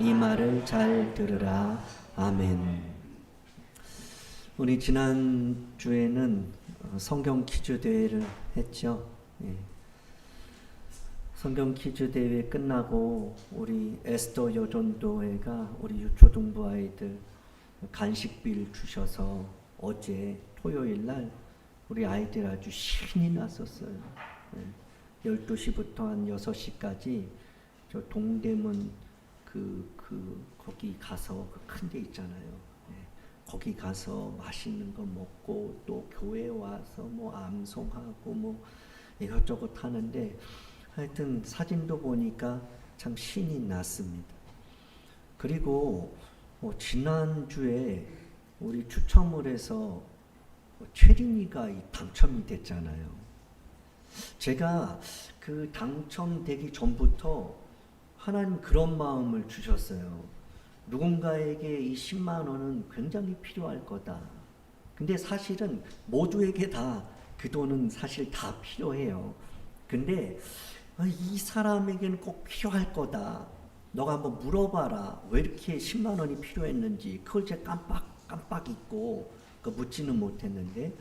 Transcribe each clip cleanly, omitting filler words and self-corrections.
이 말을 잘 들으라. 아멘. 우리 지난 주에는 성경 퀴즈 대회를 했죠. 예. 성경 퀴즈 대회 끝나고 우리 에스더 여전도회가 우리 유초등부 아이들 간식비를 주셔서 어제 토요일 날 우리 아이들 아주 신이 났었어요. 예. 12시부터 한 6시까지 저 동대문 거기 가서 그 큰 데 있잖아요. 예. 거기 가서 맛있는 거 먹고 또 교회 와서 뭐 암송하고 뭐 이것저것 하는데 하여튼 사진도 보니까 참 신이 났습니다. 그리고 지난주에 우리 추첨을 해서 최린이가 당첨이 됐잖아요. 제가 그 당첨되기 전부터 하나님 그런 마음을 주셨어요. 누군가에게 이 10만 원은 굉장히 필요할 거다. 근데 사실은 모두에게 다 그 돈은 사실 다 필요해요. 근데 이 사람에게는 꼭 필요할 거다. 너가 한번 물어봐라. 왜 이렇게 10만 원이 필요했는지. 그걸 제가 깜빡 잊고 묻지는 못했는데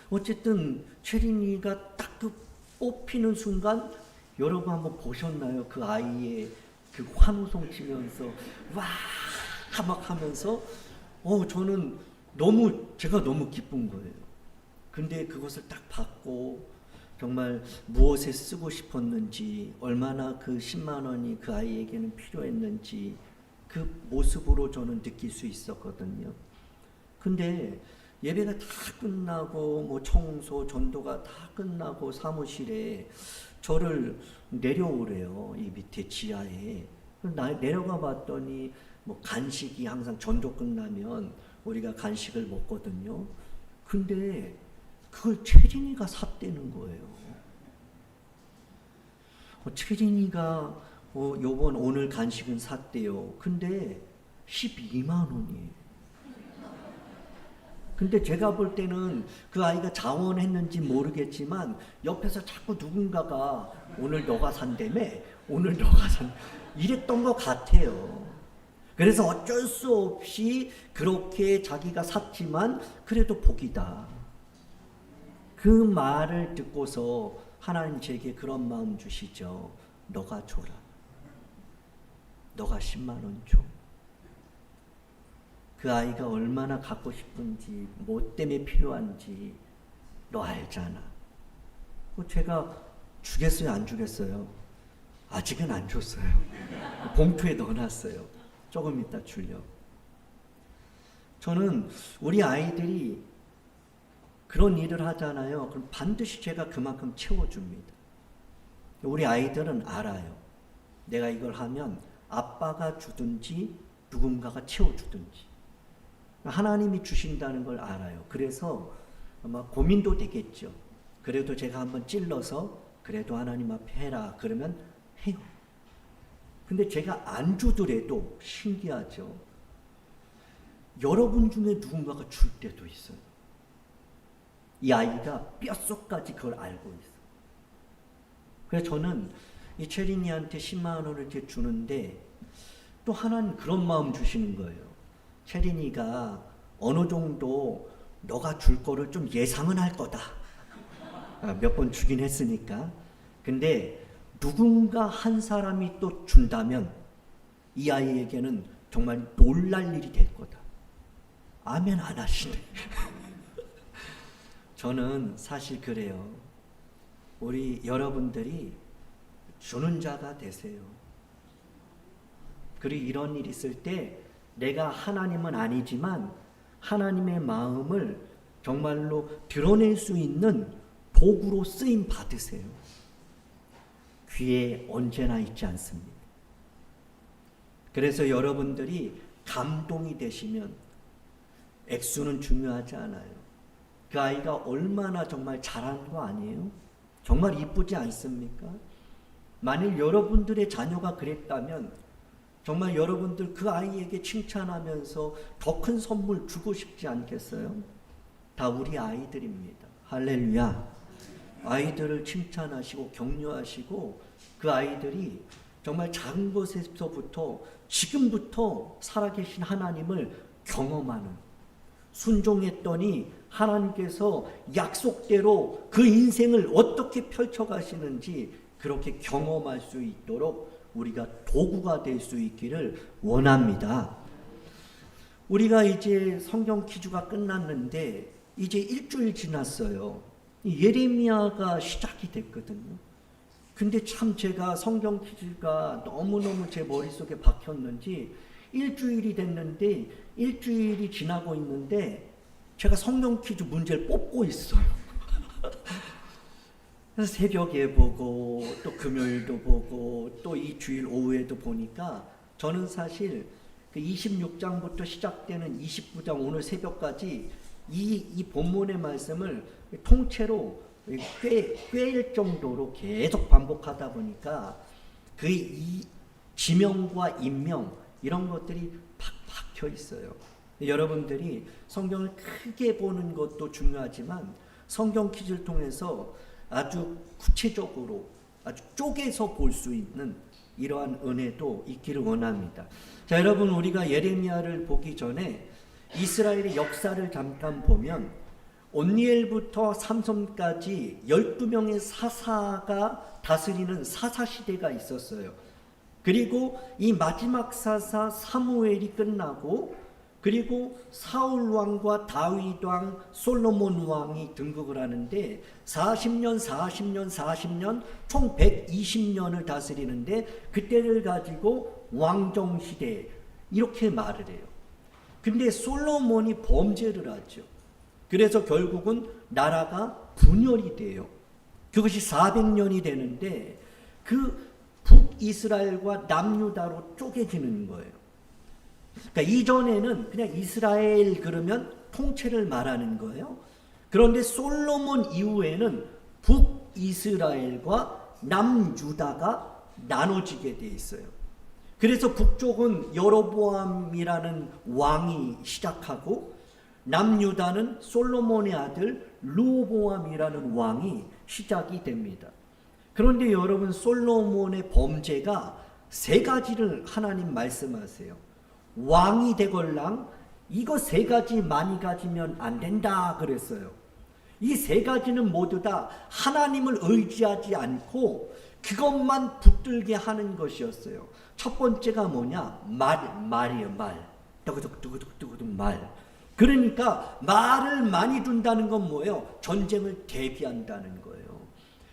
어쨌든 최린이가 딱 그 뽑히는 순간 여러분 한번 보셨나요? 그 아이의 그 환호성 치면서 와 막 하면서 저는 제가 너무 기쁜 거예요. 근데 그것을 딱 받고 정말 무엇에 쓰고 싶었는지, 얼마나 그 10만 원이 그 아이에게는 필요했는지 그 모습으로 저는 느낄 수 있었거든요. 근데 예배가 다 끝나고 뭐 청소, 전도가 다 끝나고 사무실에 저를 내려오래요. 이 밑에 지하에. 내려가 봤더니 뭐 간식이 항상 전도 끝나면 우리가 간식을 먹거든요. 근데 그걸 최진이가 샀다는 거예요. 최진이가 오늘 간식은 샀대요. 근데 12만 원이에요. 근데 제가 볼 때는 그 아이가 자원했는지 모르겠지만 옆에서 자꾸 누군가가 오늘 너가 산다며? 오늘 너가 이랬던 것 같아요. 그래서 어쩔 수 없이 그렇게 자기가 샀지만 그래도 복이다. 그 말을 듣고서 하나님 제게 그런 마음 주시죠. 너가 줘라. 너가 10만 원 줘. 그 아이가 얼마나 갖고 싶은지, 뭐 때문에 필요한지 너 알잖아. 제가 주겠어요, 안 주겠어요? 아직은 안 줬어요. 봉투에 넣어놨어요. 조금 이따 주려고. 저는 우리 아이들이 그런 일을 하잖아요. 그럼 반드시 제가 그만큼 채워줍니다. 우리 아이들은 알아요. 내가 이걸 하면 아빠가 주든지 누군가가 채워주든지. 하나님이 주신다는 걸 알아요. 그래서 아마 고민도 되겠죠. 그래도 제가 한번 찔러서 그래도 하나님 앞에 해라. 그러면 해요. 근데 제가 안 주더라도 신기하죠. 여러분 중에 누군가가 줄 때도 있어요. 이 아이가 뼛속까지 그걸 알고 있어요. 그래서 저는 이 체린이한테 10만 원을 이렇게 주는데 또 하나님 그런 마음 주시는 거예요. 체린이가 어느 정도 너가 줄 거를 좀 예상은 할 거다. 몇 번 주긴 했으니까. 근데 누군가 한 사람이 또 준다면 이 아이에게는 정말 놀랄 일이 될 거다. 아멘 안 하시네. 저는 사실 그래요. 우리 여러분들이 주는 자가 되세요. 그리고 이런 일이 있을 때 내가 하나님은 아니지만 하나님의 마음을 정말로 드러낼 수 있는 도구로 쓰임 받으세요. 귀에 언제나 있지 않습니다. 그래서 여러분들이 감동이 되시면 액수는 중요하지 않아요. 그 아이가 얼마나 정말 잘한 거 아니에요? 정말 이쁘지 않습니까? 만일 여러분들의 자녀가 그랬다면 정말 여러분들 그 아이에게 칭찬하면서 더 큰 선물 주고 싶지 않겠어요? 다 우리 아이들입니다. 할렐루야. 아이들을 칭찬하시고 격려하시고 그 아이들이 정말 작은 것에서부터 지금부터 살아계신 하나님을 경험하는, 순종했더니 하나님께서 약속대로 그 인생을 어떻게 펼쳐가시는지 그렇게 경험할 수 있도록 우리가 도구가 될 수 있기를 원합니다. 우리가 이제 성경 기주가 끝났는데 이제 일주일 지났어요. 예레미야가 시작이 됐거든요. 근데 참 제가 성경 기주가 너무너무 제 머릿속에 박혔는지 일주일이 됐는데 일주일이 지나고 있는데 제가 성경 퀴즈 문제를 뽑고 있어요. 그래서 새벽에 보고 또 금요일도 보고 또 이 주일 오후에도 보니까 저는 사실 그 26장부터 시작되는 29장 오늘 새벽까지 이 본문의 말씀을 통째로 꿰일 정도로 계속 반복하다 보니까 그 이 지명과 인명 이런 것들이 팍 박혀 있어요. 여러분들이 성경을 크게 보는 것도 중요하지만 성경 퀴즈를 통해서 아주 구체적으로 아주 쪼개서 볼 수 있는 이러한 은혜도 있기를 원합니다. 자, 여러분, 우리가 예레미야를 보기 전에 이스라엘의 역사를 잠깐 보면 온니엘부터 삼손까지 12명의 사사가 다스리는 사사시대가 있었어요. 그리고 이 마지막 사사 사무엘이 끝나고 그리고 사울 왕과 다윗 왕, 솔로몬 왕이 등극을 하는데 40년 총 120년을 다스리는데 그때를 가지고 왕정시대 이렇게 말을 해요. 근데 솔로몬이 범죄를 하죠. 그래서 결국은 나라가 분열이 돼요. 그것이 400년이 되는데 그 북이스라엘과 남유다로 쪼개지는 거예요. 그러니까 이전에는 그냥 이스라엘 그러면 통째를 말하는 거예요. 그런데 솔로몬 이후에는 북이스라엘과 남유다가 나눠지게 돼 있어요. 그래서 북쪽은 여로보암이라는 왕이 시작하고 남유다는 솔로몬의 아들 르호보암이라는 왕이 시작이 됩니다. 그런데 여러분, 솔로몬의 범죄가 세 가지를 하나님 말씀하세요. 왕이 되걸랑 이거 세 가지 많이 가지면 안 된다 그랬어요. 이 세 가지는 모두 다 하나님을 의지하지 않고 그것만 붙들게 하는 것이었어요. 첫 번째가 뭐냐? 말이에요. 말. 두구둑 말. 그러니까 말을 많이 둔다는 건 뭐예요? 전쟁을 대비한다는 거예요.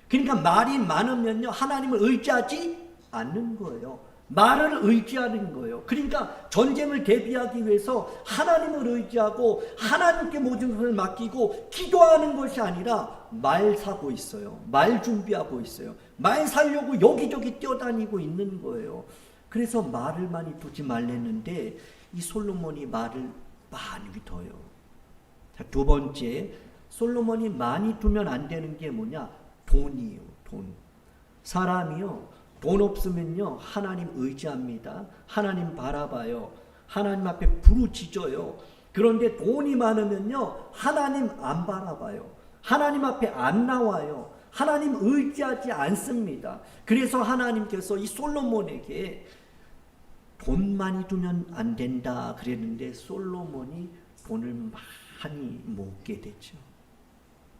그러니까 말이 많으면요, 하나님을 의지하지 않는 거예요. 말을 의지하는 거예요. 그러니까 전쟁을 대비하기 위해서 하나님을 의지하고 하나님께 모든 것을 맡기고 기도하는 것이 아니라 말 사고 있어요. 말 준비하고 있어요. 말 살려고 여기저기 뛰어다니고 있는 거예요. 그래서 말을 많이 두지 말랬는데 이 솔로몬이 말을 많이 둬요. 자, 두 번째, 솔로몬이 많이 두면 안 되는 게 뭐냐? 돈이에요. 돈. 사람이요, 돈 없으면요, 하나님 의지합니다. 하나님 바라봐요. 하나님 앞에 부르짖어요. 그런데 돈이 많으면요, 하나님 안 바라봐요. 하나님 앞에 안 나와요. 하나님 의지하지 않습니다. 그래서 하나님께서 이 솔로몬에게 돈 많이 두면 안 된다 그랬는데 솔로몬이 돈을 많이 모으게 되죠.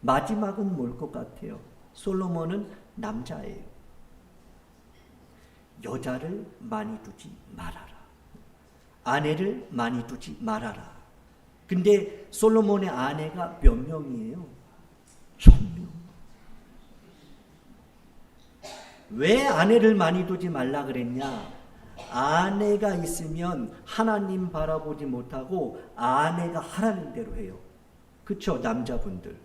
마지막은 뭘 것 같아요? 솔로몬은 남자예요. 여자를 많이 두지 말아라. 아내를 많이 두지 말아라. 근데 솔로몬의 아내가 몇 명이에요? 1000명. 왜 아내를 많이 두지 말라 그랬냐? 아내가 있으면 하나님 바라보지 못하고 아내가 하라는 대로 해요. 그쵸, 남자분들.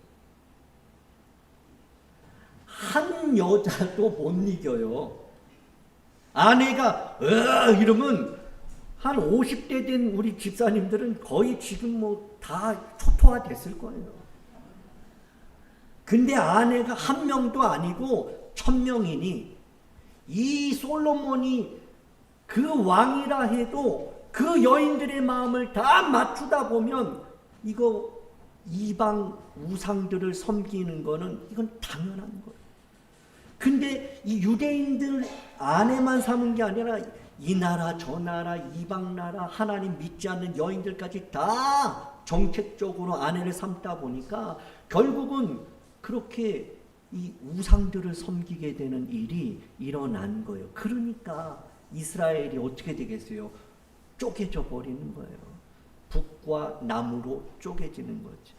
한 여자도 못 이겨요. 아내가 이러면 한 50대 된 우리 집사님들은 거의 지금 뭐 다 초토화 됐을 거예요. 근데 아내가 한 명도 아니고 1000명이니 이 솔로몬이 그 왕이라 해도 그 여인들의 마음을 다 맞추다 보면 이거 이방 우상들을 섬기는 거는 이건 당연한 거예요. 근데 이 유대인들 안에만 사는 게 아니라 이 나라 저 나라 이방 나라 하나님 믿지 않는 여인들까지 다 정책적으로 아내를 삼다 보니까 결국은 그렇게 이 우상들을 섬기게 되는 일이 일어난 거예요. 그러니까 이스라엘이 어떻게 되겠어요? 쪼개져 버리는 거예요. 북과 남으로 쪼개지는 거죠.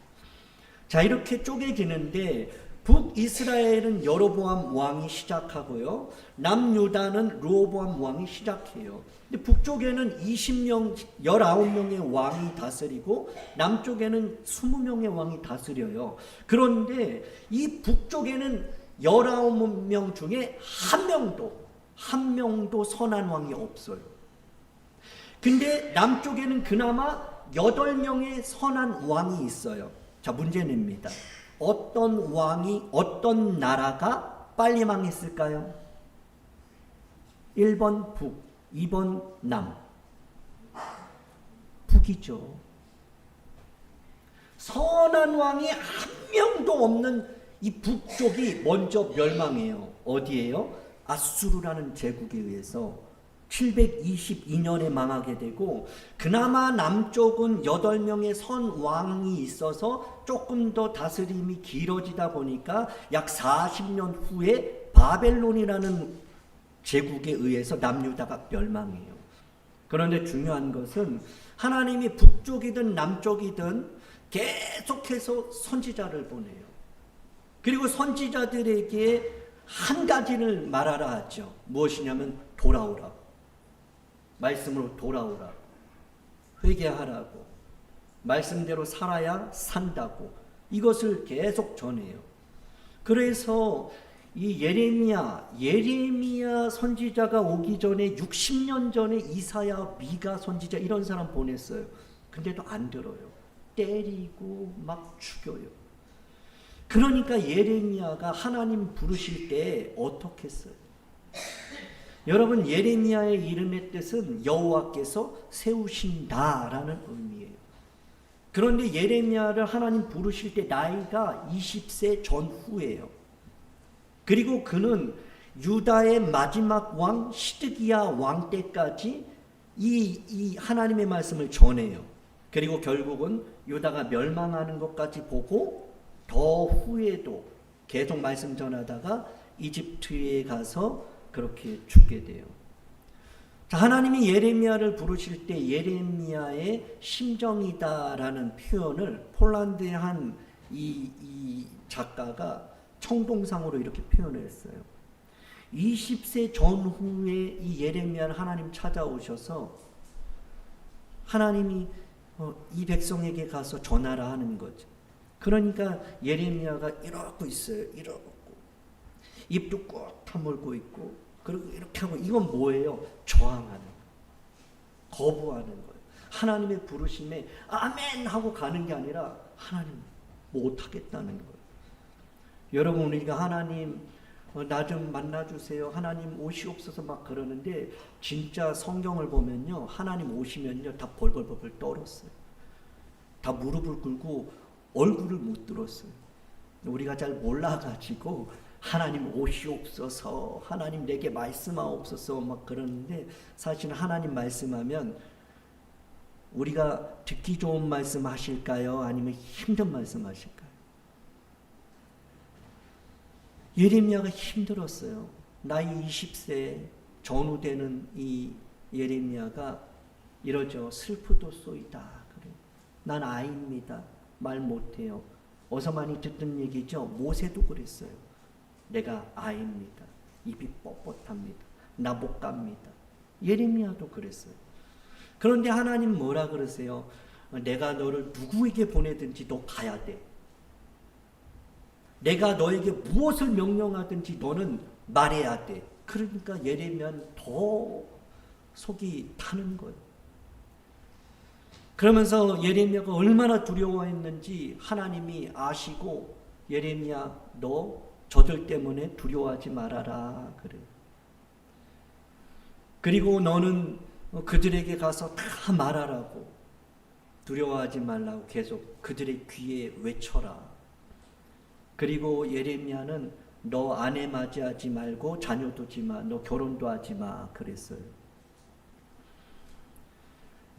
자, 이렇게 쪼개지는데 북이스라엘은 여로보암 왕이 시작하고요. 남유다는 르호보암 왕이 시작해요. 근데 북쪽에는 19명의 왕이 다스리고 남쪽에는 20명의 왕이 다스려요. 그런데 이 북쪽에는 19명 중에 한 명도 선한 왕이 없어요. 근데 남쪽에는 그나마 8명의 선한 왕이 있어요. 자, 문제입니다. 어떤 나라가 빨리 망했을까요? 1번 북, 2번 남. 북이죠. 선한 왕이 한 명도 없는 이 북쪽이 먼저 멸망해요. 어디예요? 아수르라는 제국에 의해서 722년에 망하게 되고, 그나마 남쪽은 8명의 선왕이 있어서 조금 더 다스림이 길어지다 보니까 약 40년 후에 바벨론이라는 제국에 의해서 남유다가 멸망해요. 그런데 중요한 것은 하나님이 북쪽이든 남쪽이든 계속해서 선지자를 보내요. 그리고 선지자들에게 한 가지를 말하라 하죠. 무엇이냐면 돌아오라. 말씀으로 돌아오라. 회개하라고. 말씀대로 살아야 산다고. 이것을 계속 전해요. 그래서 이 예레미야 선지자가 오기 전에 60년 전에 이사야, 미가 선지자 이런 사람 보냈어요. 근데도 안 들어요. 때리고 막 죽여요. 그러니까 예레미야가 하나님 부르실 때 어떻게 했어요? 여러분, 예레미야의 이름의 뜻은 여호와께서 세우신다라는 의미예요. 그런데 예레미야를 하나님 부르실 때 나이가 20세 전후예요. 그리고 그는 유다의 마지막 왕 시드기야 왕 때까지 이 하나님의 말씀을 전해요. 그리고 결국은 유다가 멸망하는 것까지 보고 더 후에도 계속 말씀 전하다가 이집트에 가서 그렇게 죽게 돼요. 자, 하나님이 예레미야를 부르실 때 예레미야의 심정이다라는 표현을 폴란드의 한 이 작가가 청동상으로 이렇게 표현을 했어요. 20세 전후에 이 예레미야를 하나님 찾아오셔서 하나님이 이 백성에게 가서 전하라 하는 거죠. 그러니까 예레미야가 이러고 있어요. 이러고 입도 꽉 다물고 있고, 그리고 이렇게 하고, 이건 뭐예요? 저항하는 거예요. 거부하는 거예요. 하나님의 부르심에 아멘 하고 가는 게 아니라 하나님 못하겠다는 거예요. 여러분, 우리가 하나님 나 좀 만나주세요, 하나님 오시옵소서 막 그러는데 진짜 성경을 보면요, 하나님 오시면요 다 벌벌벌 떨었어요. 다 무릎을 꿇고 얼굴을 못 들었어요. 우리가 잘 몰라가지고 하나님 오시옵소서, 하나님 내게 말씀하옵소서 막 그러는데, 사실 하나님 말씀하면 우리가 듣기 좋은 말씀 하실까요? 아니면 힘든 말씀 하실까요? 예레미야가 힘들었어요. 나이 20세 전후 되는 이 예레미야가 이러죠. 슬프도소이다. 그래. 난 아이입니다. 말 못해요. 어서 많이 듣던 얘기죠. 모세도 그랬어요. 내가 아이입니다. 입이 뻣뻣합니다. 나 못 갑니다. 예레미야도 그랬어요. 그런데 하나님 뭐라 그러세요? 내가 너를 누구에게 보내든지 너 가야 돼. 내가 너에게 무엇을 명령하든지 너는 말해야 돼. 그러니까 예레미야는 더 속이 타는 거예요. 그러면서 예레미야가 얼마나 두려워했는지 하나님이 아시고, 예레미야 너 저들 때문에 두려워하지 말아라 그래요. 그리고 너는 그들에게 가서 다 말하라고, 두려워하지 말라고 계속 그들의 귀에 외쳐라. 그리고 예레미야는 너 아내 맞이하지 말고 자녀 두지 마. 너 결혼도 하지 마. 그랬어요.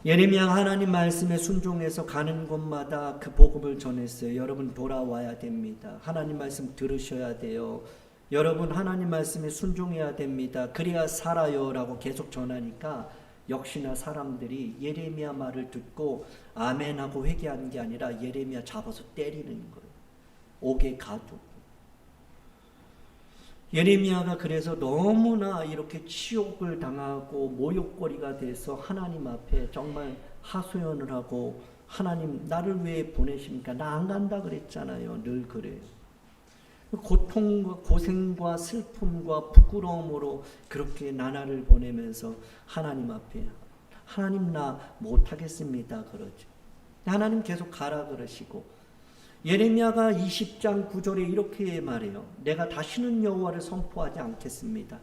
예레미야가 하나님 말씀에 순종해서 가는 곳마다 그 복음을 전했어요. 여러분 돌아와야 됩니다. 하나님 말씀 들으셔야 돼요. 여러분 하나님 말씀에 순종해야 됩니다. 그래야 살아요 라고 계속 전하니까 역시나 사람들이 예레미야 말을 듣고 아멘하고 회개하는 게 아니라 예레미야 잡아서 때리는 거예요. 옥에 가두고. 예레미야가 그래서 너무나 이렇게 치욕을 당하고 모욕거리가 돼서 하나님 앞에 정말 하소연을 하고, 하나님 나를 왜 보내십니까? 나 안 간다 그랬잖아요. 늘 그래요. 고통과 고생과 슬픔과 부끄러움으로 그렇게 나날을 보내면서 하나님 앞에 하나님 나 못하겠습니다 그러죠. 하나님 계속 가라 그러시고, 예레미야가 20장 9절에 이렇게 말해요. 내가 다시는 여호와를 선포하지 않겠습니다.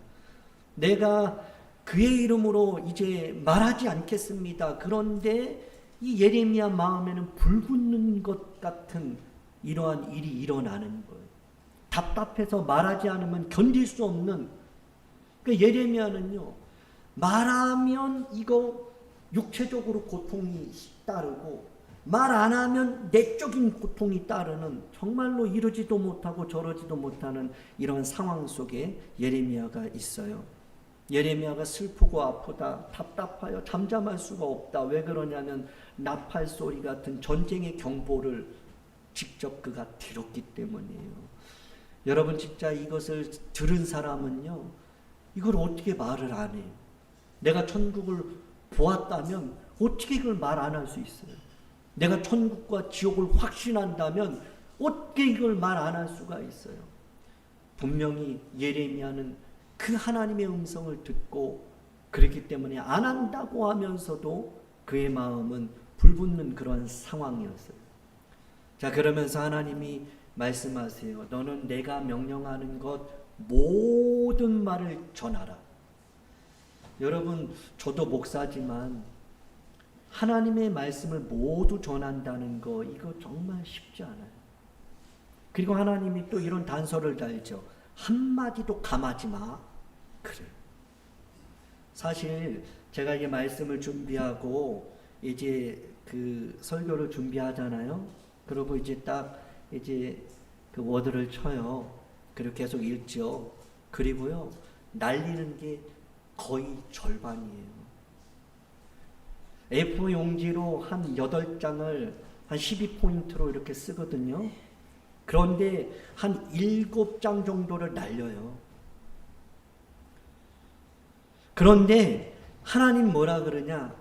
내가 그의 이름으로 이제 말하지 않겠습니다. 그런데 이 예레미야 마음에는 불붙는 것 같은 이러한 일이 일어나는 거예요. 답답해서 말하지 않으면 견딜 수 없는. 그러니까 예레미야는요, 말하면 이거 육체적으로 고통이 따르고 말 안 하면 내적인 고통이 따르는, 정말로 이러지도 못하고 저러지도 못하는 이런 상황 속에 예레미야가 있어요. 예레미야가 슬프고 아프다, 답답하여 잠잠할 수가 없다. 왜 그러냐면 나팔 소리 같은 전쟁의 경보를 직접 그가 들었기 때문이에요. 여러분 진짜 이것을 들은 사람은요, 이걸 어떻게 말을 안 해요? 내가 천국을 보았다면 어떻게 이걸 말 안 할 수 있어요? 내가 천국과 지옥을 확신한다면 어떻게 이걸 말 안 할 수가 있어요? 분명히 예레미야는 그 하나님의 음성을 듣고 그렇기 때문에 안 한다고 하면서도 그의 마음은 불붙는 그런 상황이었어요. 자, 그러면서 하나님이 말씀하세요. 너는 내가 명령하는 것 모든 말을 전하라. 여러분, 저도 목사지만 하나님의 말씀을 모두 전한다는 거, 이거 정말 쉽지 않아요. 그리고 하나님이 또 이런 단서를 달죠. 한마디도 감하지 마. 그래요. 사실 제가 이 말씀을 준비하고 이제 그 설교를 준비하잖아요. 그리고 이제 딱 이제 그 워드를 쳐요. 그리고 계속 읽죠. 그리고요, 날리는 게 거의 절반이에요. A4 용지로 한 8장을 한 12포인트로 이렇게 쓰거든요. 그런데 한 7장 정도를 날려요. 그런데 하나님 뭐라 그러냐?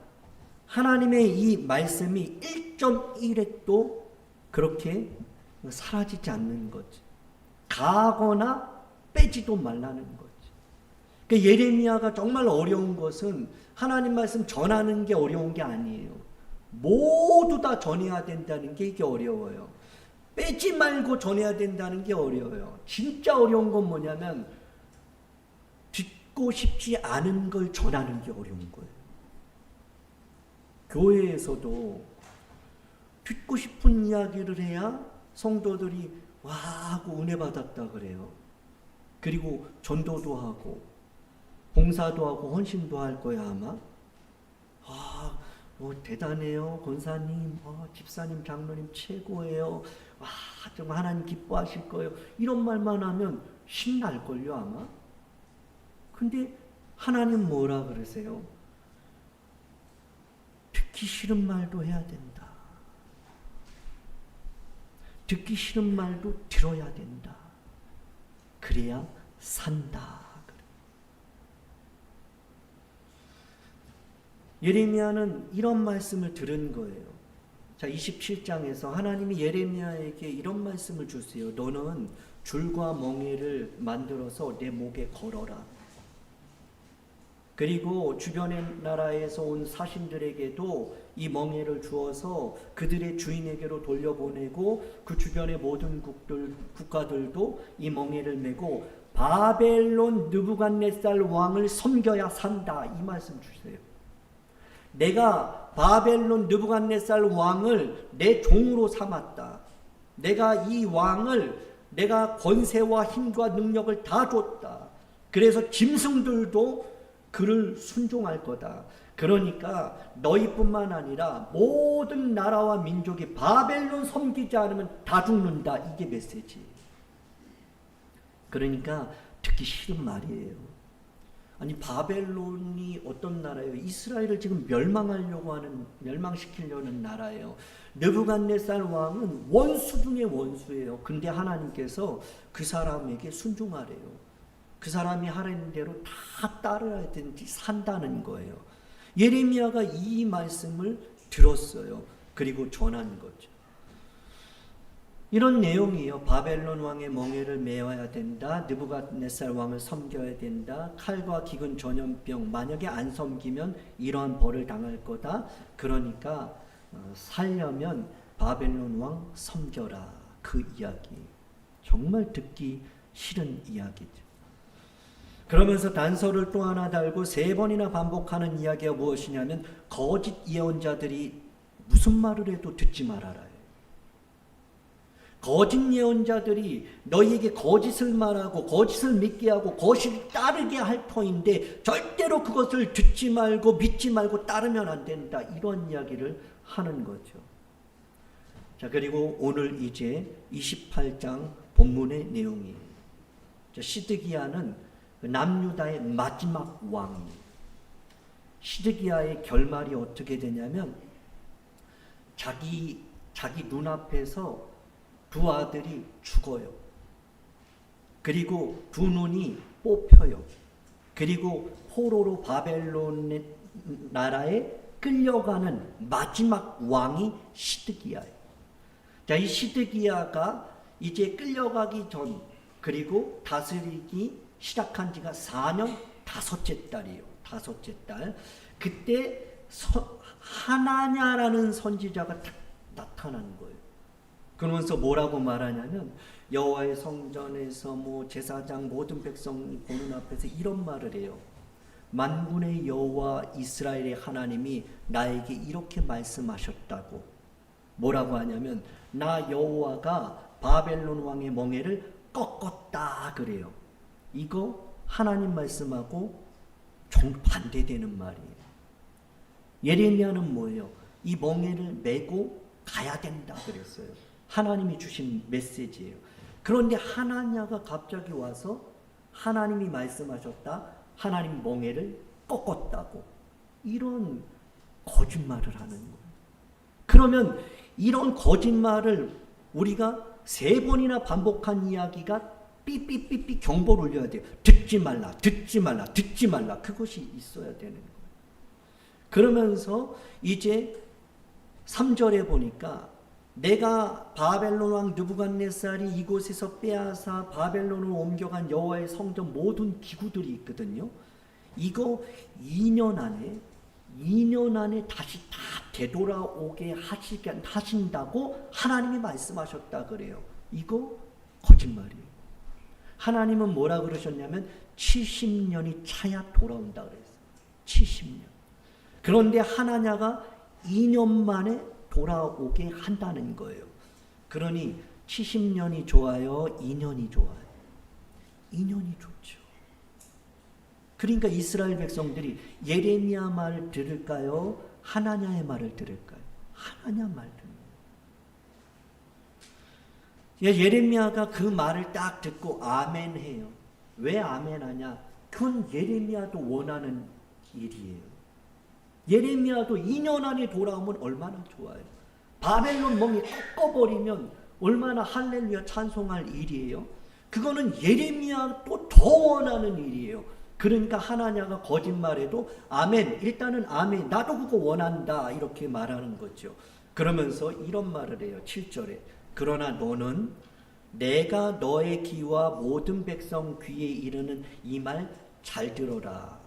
하나님의 이 말씀이 1.1획도 그렇게 사라지지 않는 거지. 가거나 빼지도 말라는 거지. 그러니까 예레미야가 정말 어려운 것은 하나님 말씀 전하는 게 어려운 게 아니에요. 모두 다 전해야 된다는 게 이게 어려워요. 빼지 말고 전해야 된다는 게 어려워요. 진짜 어려운 건 뭐냐면 듣고 싶지 않은 걸 전하는 게 어려운 거예요. 교회에서도 듣고 싶은 이야기를 해야 성도들이 와 하고 은혜 받았다 그래요. 그리고 전도도 하고 봉사도 하고 헌신도 할 거야 아마. 아, 대단해요 권사님, 집사님, 장로님 최고예요. 와, 정말 하나님 기뻐하실 거예요. 이런 말만 하면 신날걸요 아마. 근데 하나님 뭐라 그러세요? 듣기 싫은 말도 해야 된다. 듣기 싫은 말도 들어야 된다. 그래야 산다. 예레미야는 이런 말씀을 들은 거예요. 자, 27장에서 하나님이 예레미야에게 이런 말씀을 주세요. 너는 줄과 멍에를 만들어서 내 목에 걸어라. 그리고 주변의 나라에서 온 사신들에게도 이 멍에를 주어서 그들의 주인에게로 돌려보내고 그 주변의 모든 국가들도 이 멍에를 메고 바벨론 느부갓네살 왕을 섬겨야 산다. 이 말씀 주세요. 내가 바벨론 느부갓네살 왕을 내 종으로 삼았다. 내가 이 왕을 내가 권세와 힘과 능력을 다 줬다. 그래서 짐승들도 그를 순종할 거다. 그러니까 너희뿐만 아니라 모든 나라와 민족이 바벨론 섬기지 않으면 다 죽는다. 이게 메시지. 그러니까 듣기 싫은 말이에요. 아니 바벨론이 어떤 나라예요? 이스라엘을 지금 멸망시키려는 나라예요. 느부갓네살 왕은 원수 중의 원수예요. 근데 하나님께서 그 사람에게 순종하래요. 그 사람이 하라는 대로 다 따라야 되는지 산다는 거예요. 예레미야가 이 말씀을 들었어요. 그리고 전한 거죠. 이런 내용이에요. 바벨론 왕의 멍에를 메어야 된다. 느부갓네살 왕을 섬겨야 된다. 칼과 기근 전염병 만약에 안 섬기면 이러한 벌을 당할 거다. 그러니까 살려면 바벨론 왕 섬겨라. 그 이야기. 정말 듣기 싫은 이야기죠. 그러면서 단서를 또 하나 달고 3번이나 반복하는 이야기가 무엇이냐면 거짓 예언자들이 무슨 말을 해도 듣지 말아라. 거짓 예언자들이 너희에게 거짓을 말하고 거짓을 믿게 하고 거짓을 따르게 할 터인데 절대로 그것을 듣지 말고 믿지 말고 따르면 안 된다. 이런 이야기를 하는 거죠. 자, 그리고 오늘 이제 28장 본문의 내용이에요. 시드기야는 남유다의 마지막 왕이에요. 시드기야의 결말이 어떻게 되냐면 자기 눈앞에서 두 아들이 죽어요. 그리고 두 눈이 뽑혀요. 그리고 포로로 바벨론 나라에 끌려가는 마지막 왕이 시드기야예요. 자, 이 시드기야가 이제 끌려가기 전 그리고 다스리기 시작한 지가 4년 5째 달이에요. 5째 달. 그때 하나냐라는 선지자가 나타난 거예요. 그러면서 뭐라고 말하냐면 여호와의 성전에서 제사장 모든 백성 보는 앞에서 이런 말을 해요. 만군의 여호와 이스라엘의 하나님이 나에게 이렇게 말씀하셨다고. 뭐라고 하냐면 나 여호와가 바벨론 왕의 멍에를 꺾었다 그래요. 이거 하나님 말씀하고 정반대되는 말이에요. 예레미야는 뭐예요? 이 멍에를 메고 가야 된다 그랬어요. 하나님이 주신 메시지예요. 그런데 하나냐가 갑자기 와서 하나님이 말씀하셨다. 하나님 멍에를 꺾었다고. 이런 거짓말을 하는 거예요. 그러면 이런 거짓말을 우리가 3번이나 반복한 이야기가 삐삐삐삐 경보를 울려야 돼요. 듣지 말라, 듣지 말라, 듣지 말라. 그것이 있어야 되는 거예요. 그러면서 이제 3절에 보니까 내가 바벨론 왕 느부갓네살이 이곳에서 빼앗아 바벨론으로 옮겨간 여호와의 성전 모든 기구들이 있거든요. 이거 2년 안에 다시 다 되돌아오게 하신다고 하나님이 말씀하셨다 그래요. 이거 거짓말이에요. 하나님은 뭐라 그러셨냐면 70년이 차야 돌아온다 그랬어요. 70년. 그런데 하나냐가 2년 만에 돌아오게 한다는 거예요. 그러니 70년이 좋아요? 2년이 좋아요? 2년이 좋죠. 그러니까 이스라엘 백성들이 예레미야 말을 들을까요? 하나냐의 말을 들을까요? 하나냐 말 듣는. 예레미야가 그 말을 딱 듣고 아멘 해요. 왜 아멘 하냐? 그건 예레미야도 원하는 일이에요. 예레미야도 2년 안에 돌아오면 얼마나 좋아요. 바벨론 멍이 꺾어버리면 얼마나 할렐루야 찬송할 일이에요. 그거는 예레미야도 더 원하는 일이에요. 그러니까 하나냐가 거짓말해도 아멘, 일단은 아멘, 나도 그거 원한다 이렇게 말하는 거죠. 그러면서 이런 말을 해요. 7절에 그러나 너는 내가 너의 귀와 모든 백성 귀에 이르는 이 말 잘 들어라.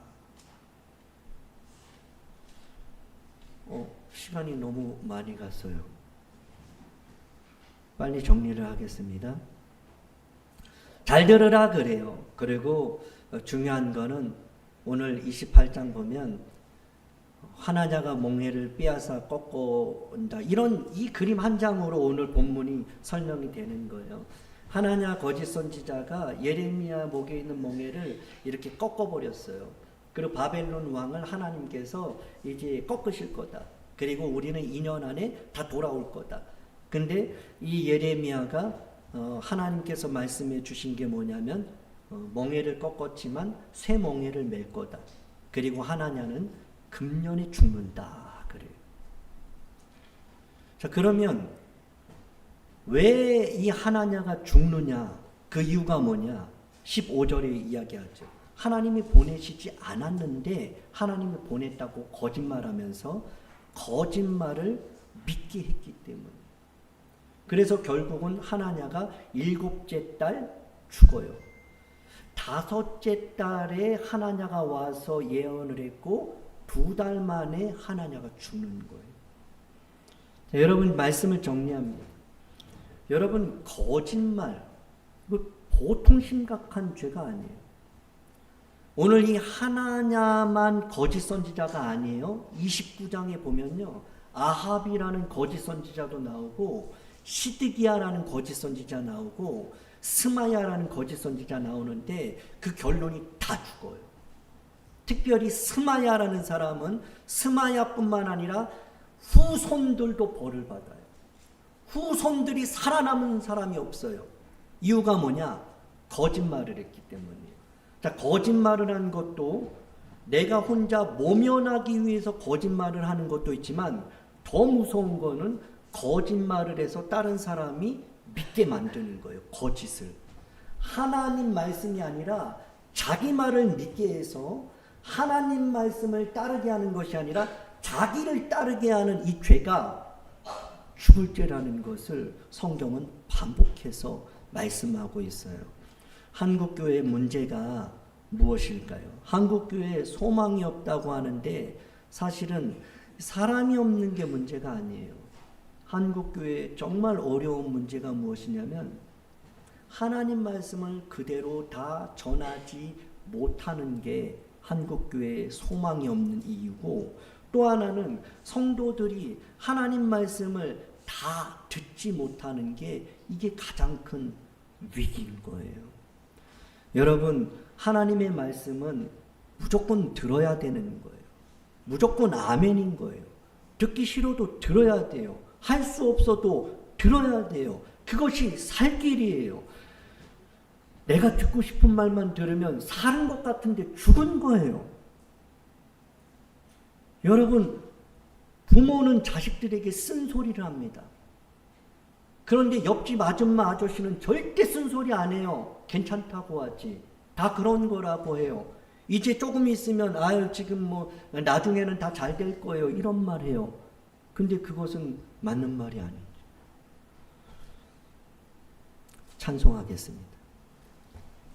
시간이 너무 많이 갔어요. 빨리 정리를 하겠습니다. 잘 들으라 그래요. 그리고 중요한 거는 오늘 28장 보면 하나냐가 멍에를 빼앗아 꺾어온다. 이 그림 한 장으로 오늘 본문이 설명이 되는 거예요. 하나냐 거짓 선지자가 예레미야 목에 있는 멍에를 이렇게 꺾어버렸어요. 그리고 바벨론 왕을 하나님께서 이제 꺾으실 거다. 그리고 우리는 2년 안에 다 돌아올 거다. 근데 이 예레미야가 하나님께서 말씀해 주신 게 뭐냐면 멍에를 꺾었지만 새 멍에를 맬 거다. 그리고 하나냐는 금년에 죽는다. 그래요. 자, 그러면 왜 이 하나냐가 죽느냐? 그 이유가 뭐냐? 15절에 이야기하죠. 하나님이 보내시지 않았는데 하나님이 보냈다고 거짓말하면서 거짓말을 믿게 했기 때문에. 그래서 결국은 하나냐가 7째 달 죽어요. 5째 달에 하나냐가 와서 예언을 했고 2달 만에 하나냐가 죽는 거예요. 자, 여러분 말씀을 정리합니다. 여러분 거짓말 보통 심각한 죄가 아니에요. 오늘 이 하나냐만 거짓 선지자가 아니에요. 29장에 보면요. 아합이라는 거짓 선지자도 나오고 시드기야라는 거짓 선지자 나오고 스마야라는 거짓 선지자 나오는데 그 결론이 다 죽어요. 특별히 스마야라는 사람은 스마야뿐만 아니라 후손들도 벌을 받아요. 후손들이 살아남은 사람이 없어요. 이유가 뭐냐? 거짓말을 했기 때문이에요. 자, 거짓말을 한 것도 내가 혼자 모면하기 위해서 거짓말을 하는 것도 있지만 더 무서운 거는 거짓말을 해서 다른 사람이 믿게 만드는 거예요. 거짓을. 하나님 말씀이 아니라 자기 말을 믿게 해서 하나님 말씀을 따르게 하는 것이 아니라 자기를 따르게 하는 이 죄가 죽을 죄라는 것을 성경은 반복해서 말씀하고 있어요. 한국교회의 문제가 무엇일까요? 한국교회에 소망이 없다고 하는데 사실은 사람이 없는 게 문제가 아니에요. 한국교회에 정말 어려운 문제가 무엇이냐면 하나님 말씀을 그대로 다 전하지 못하는 게 한국교회에 소망이 없는 이유고, 또 하나는 성도들이 하나님 말씀을 다 듣지 못하는 게 이게 가장 큰 위기인 거예요. 여러분, 하나님의 말씀은 무조건 들어야 되는 거예요. 무조건 아멘인 거예요. 듣기 싫어도 들어야 돼요. 할 수 없어도 들어야 돼요. 그것이 살 길이에요. 내가 듣고 싶은 말만 들으면 사는 것 같은데 죽은 거예요. 여러분, 부모는 자식들에게 쓴소리를 합니다. 그런데 옆집 아줌마 아저씨는 절대 쓴소리 안 해요. 괜찮다고 하지. 다 그런 거라고 해요. 이제 조금 있으면 아유 지금 뭐 나중에는 다 잘 될 거예요. 이런 말 해요. 근데 그것은 맞는 말이 아니에요. 찬송하겠습니다.